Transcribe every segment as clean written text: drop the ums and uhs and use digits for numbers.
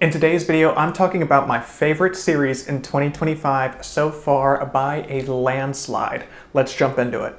In today's video, I'm talking about my favorite series in 2025 so far by a landslide. Let's jump into it.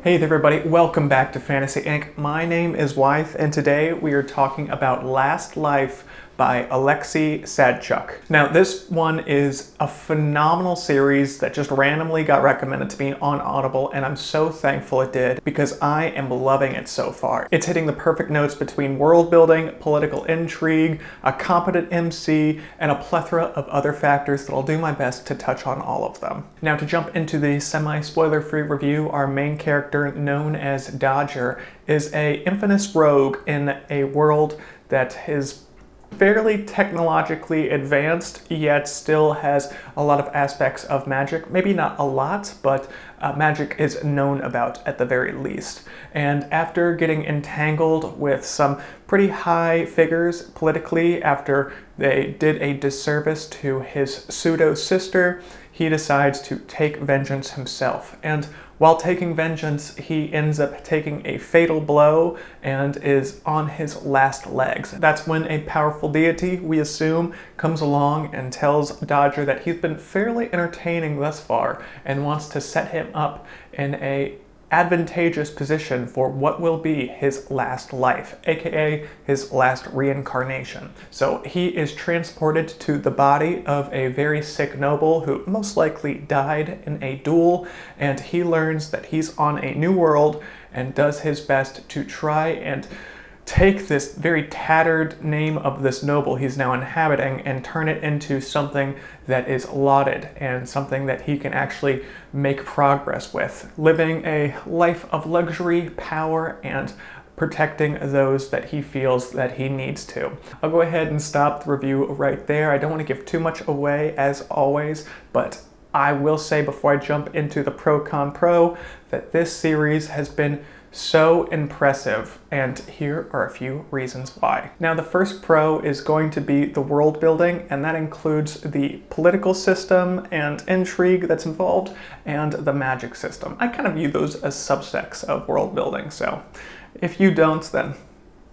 Hey there everybody, welcome back to Fantasy Inc. My name is Wythe, and today we are talking about Last Life by Alexey Osadchuk. Now, this one is a phenomenal series that just randomly got recommended to me on Audible, and I'm so thankful it did because I am loving it so far. It's hitting the perfect notes between world building, political intrigue, a competent MC, and a plethora of other factors that I'll do my best to touch on all of them. Now, to jump into the semi-spoiler-free review, our main character, known as Dodger, is an infamous rogue in a world that is fairly technologically advanced, yet still has a lot of aspects of magic. Maybe not a lot, but magic is known about at the very least. And after getting entangled with some pretty high figures politically, after they did a disservice to his pseudo-sister, he decides to take vengeance himself. And while taking vengeance, he ends up taking a fatal blow and is on his last legs. That's when a powerful deity, we assume, comes along and tells Dodger that he's been fairly entertaining thus far and wants to set him up in a advantageous position for what will be his last life, aka his last reincarnation. So he is transported to the body of a very sick noble who most likely died in a duel, and he learns that he's on a new world and does his best to try and take this very tattered name of this noble he's now inhabiting and turn it into something that is lauded and something that he can actually make progress with, living a life of luxury, power, and protecting those that he feels that he needs to. I'll go ahead and stop the review right there. I don't want to give too much away, as always, but I will say before I jump into the pro that this series has been so impressive, and here are a few reasons why. Now, the first pro is going to be the world building, and that includes the political system and intrigue that's involved, and the magic system. I kind of view those as subsects of world building, so if you don't, then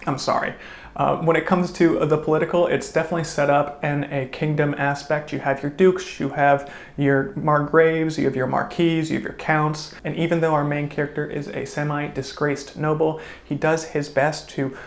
I'm sorry. When it comes to the political, it's definitely set up in a kingdom aspect. You have your dukes, you have your margraves, you have your marquises, you have your counts, and even though our main character is a semi-disgraced noble, he does his best to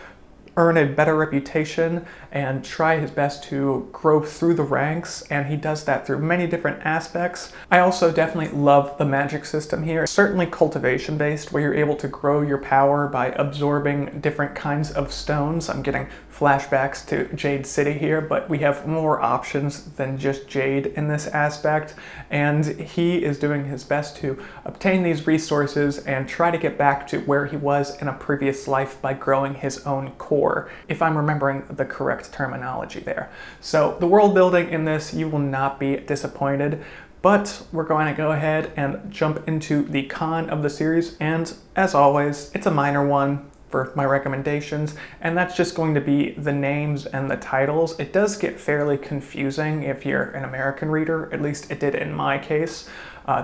earn a better reputation and try his best to grow through the ranks, and he does that through many different aspects. I also definitely love the magic system here. Certainly cultivation based, where you're able to grow your power by absorbing different kinds of stones. I'm getting flashbacks to Jade City here, but we have more options than just Jade in this aspect, and he is doing his best to obtain these resources and try to get back to where he was in a previous life by growing his own core, if I'm remembering the correct terminology there. So the world building in this, you will not be disappointed, but we're going to go ahead and jump into the con of the series, and as always, it's a minor one for my recommendations, and that's just going to be the names and the titles. It does get fairly confusing if you're an American reader, at least it did in my case.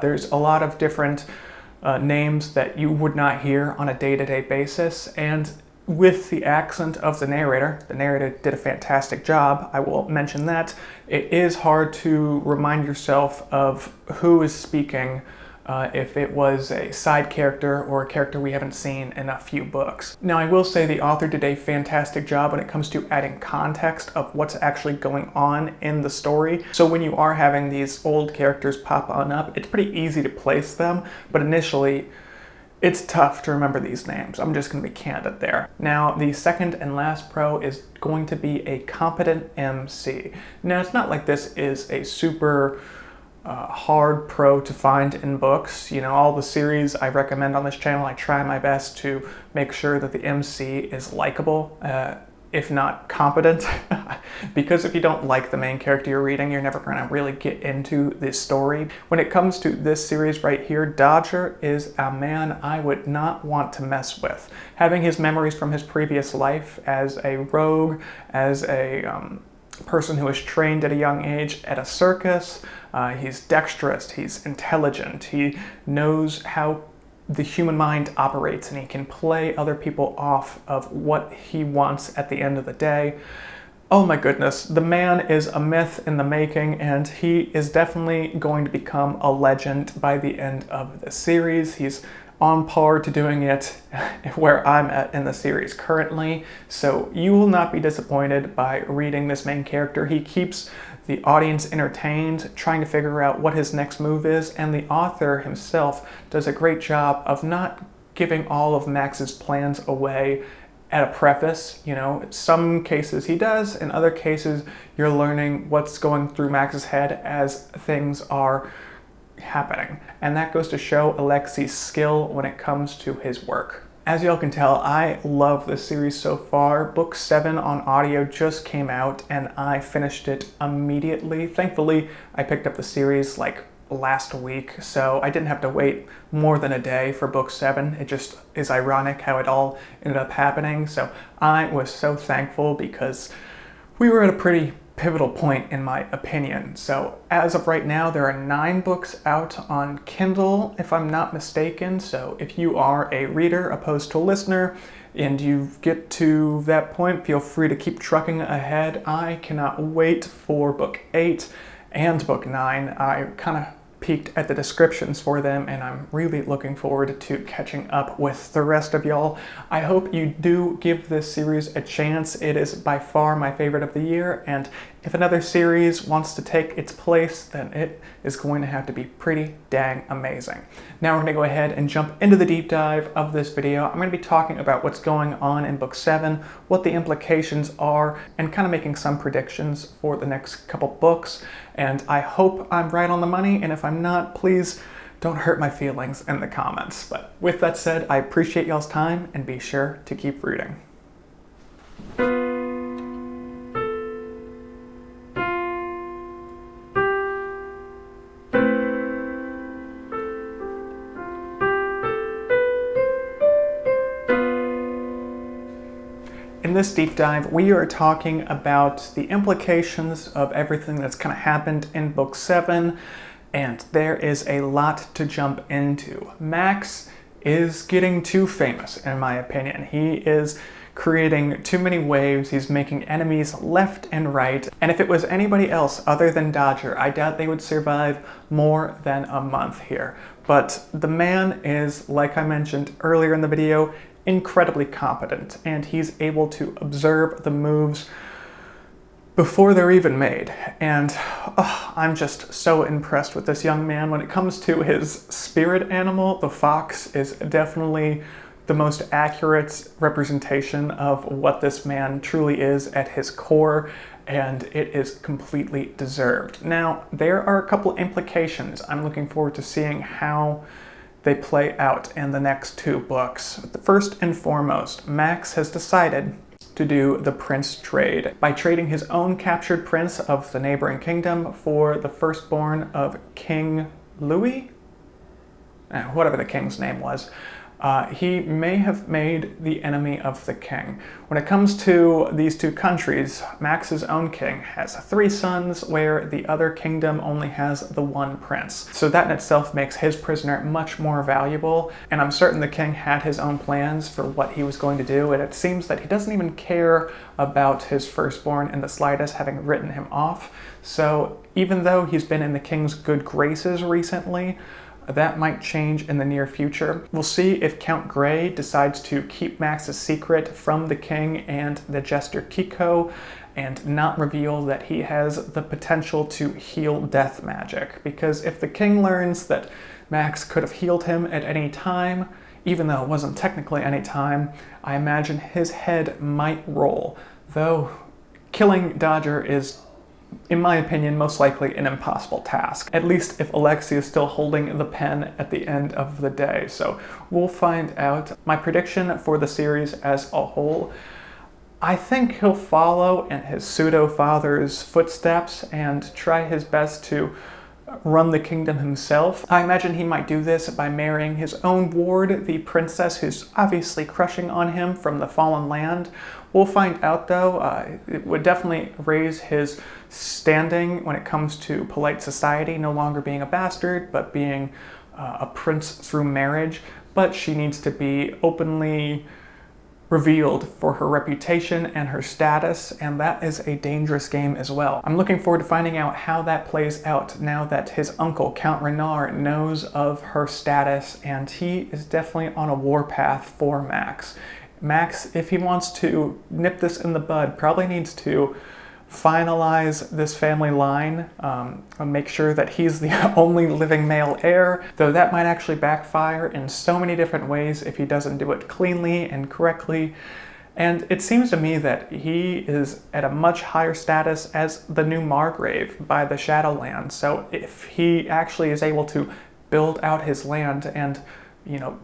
There's a lot of different names that you would not hear on a day-to-day basis, and with the accent of the narrator did a fantastic job, I will mention that. It is hard to remind yourself of who is speaking if it was a side character or a character we haven't seen in a few books. Now, I will say the author did a fantastic job when it comes to adding context of what's actually going on in the story. So when you are having these old characters pop on up, it's pretty easy to place them, but initially, it's tough to remember these names. I'm just going to be candid there. Now, the second and last pro is going to be a competent MC. Now, it's not like this is a super hard pro to find in books. You know, all the series I recommend on this channel, I try my best to make sure that the MC is likable, if not competent, because if you don't like the main character you're reading, you're never going to really get into this story. When it comes to this series right here, Dodger is a man I would not want to mess with. Having his memories from his previous life as a rogue, as a person who was trained at a young age at a circus, he's dexterous, he's intelligent, he knows how the human mind operates, and he can play other people off of what he wants at the end of the day. Oh my goodness, the man is a myth in the making, and he is definitely going to become a legend by the end of the series. He's on par to doing it where I'm at in the series currently, so you will not be disappointed by reading this main character. He keeps the audience entertained, trying to figure out what his next move is, and the author himself does a great job of not giving all of Max's plans away at a preface. You know, some cases he does, in other cases you're learning what's going through Max's head as things are happening. And that goes to show Alexey's skill when it comes to his work. As y'all can tell, I love this series so far. Book 7 on audio just came out and I finished it immediately. Thankfully, I picked up the series like last week, so I didn't have to wait more than a day for book 7. It just is ironic how it all ended up happening. So I was so thankful because we were at a pretty pivotal point in my opinion. So as of right now, there are 9 books out on Kindle, if I'm not mistaken. So if you are a reader opposed to a listener and you get to that point, feel free to keep trucking ahead. I cannot wait for book 8 and book 9. I kind of peeked at the descriptions for them and I'm really looking forward to catching up with the rest of y'all. I hope you do give this series a chance. It is by far my favorite of the year, and if another series wants to take its place, then it is going to have to be pretty dang amazing. Now we're going to go ahead and jump into the deep dive of this video. I'm going to be talking about what's going on in book 7, what the implications are, and kind of making some predictions for the next couple books. And I hope I'm right on the money, and if I'm not, please don't hurt my feelings in the comments. But with that said, I appreciate y'all's time, and be sure to keep reading. In this deep dive, we are talking about the implications of everything that's kind of happened in book 7, and there is a lot to jump into. Max is getting too famous, in my opinion. He is creating too many waves, he's making enemies left and right, and if it was anybody else other than Dodger, I doubt they would survive more than a month here. But the man is, like I mentioned earlier in the video, incredibly competent, and he's able to observe the moves before they're even made. And I'm just so impressed with this young man. When it comes to his spirit animal, the fox is definitely the most accurate representation of what this man truly is at his core, and it is completely deserved. Now, there are a couple implications. I'm looking forward to seeing how they play out in the next 2 books. First and foremost, Max has decided to do the prince trade by trading his own captured prince of the neighboring kingdom for the firstborn of King Louis? Whatever the king's name was. He may have made the enemy of the king. When it comes to these 2 countries, Max's own king has 3 sons, where the other kingdom only has the 1 prince. So that in itself makes his prisoner much more valuable, and I'm certain the king had his own plans for what he was going to do, and it seems that he doesn't even care about his firstborn in the slightest, having written him off. So even though he's been in the king's good graces recently, that might change in the near future. We'll see if Count Grey decides to keep Max's secret from the king and the jester Kiko and not reveal that he has the potential to heal death magic. Because if the king learns that Max could have healed him at any time, even though it wasn't technically any time, I imagine his head might roll. Though killing Dodger is, in my opinion, most likely an impossible task, at least if Alexey is still holding the pen at the end of the day. So we'll find out. My prediction for the series as a whole, I think he'll follow in his pseudo-father's footsteps and try his best to run the kingdom himself. I imagine he might do this by marrying his own ward, the princess who's obviously crushing on him from the Fallen Land. We'll find out though. It would definitely raise his standing when it comes to polite society, no longer being a bastard, but being a prince through marriage, but she needs to be openly revealed for her reputation and her status, and that is a dangerous game as well. I'm looking forward to finding out how that plays out now that his uncle, Count Renard, knows of her status, and he is definitely on a warpath for Max. Max, if he wants to nip this in the bud, probably needs to finalize this family line, and make sure that he's the only living male heir, though that might actually backfire in so many different ways if he doesn't do it cleanly and correctly. And it seems to me that he is at a much higher status as the new Margrave by the Shadowlands, so if he actually is able to build out his land and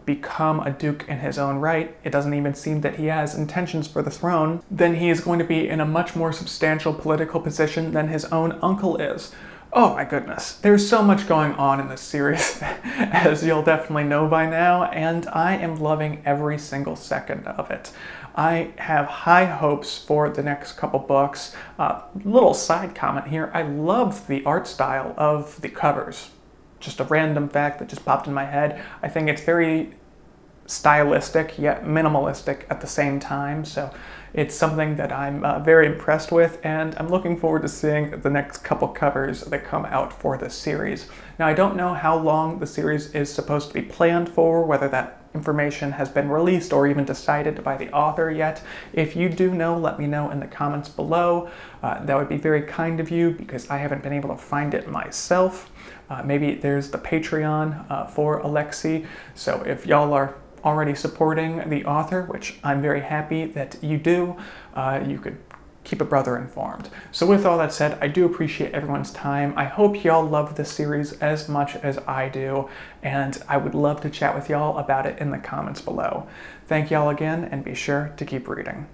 become a duke in his own right, it doesn't even seem that he has intentions for the throne, then he is going to be in a much more substantial political position than his own uncle is. Oh my goodness, there's so much going on in this series, as you'll definitely know by now, and I am loving every single second of it. I have high hopes for the next couple books. Little side comment here, I love the art style of the covers. Just a random fact that just popped in my head. I think it's very stylistic yet minimalistic at the same time, so it's something that I'm very impressed with, and I'm looking forward to seeing the next couple covers that come out for this series. Now, I don't know how long the series is supposed to be planned for, whether that information has been released or even decided by the author yet. If you do know, let me know in the comments below. That would be very kind of you, because I haven't been able to find it myself. Maybe there's the Patreon for Alexey, so if y'all are already supporting the author, which I'm very happy that you do, you could keep a brother informed. So with all that said, I do appreciate everyone's time. I hope y'all love this series as much as I do, and I would love to chat with y'all about it in the comments below. Thank y'all again, and be sure to keep reading.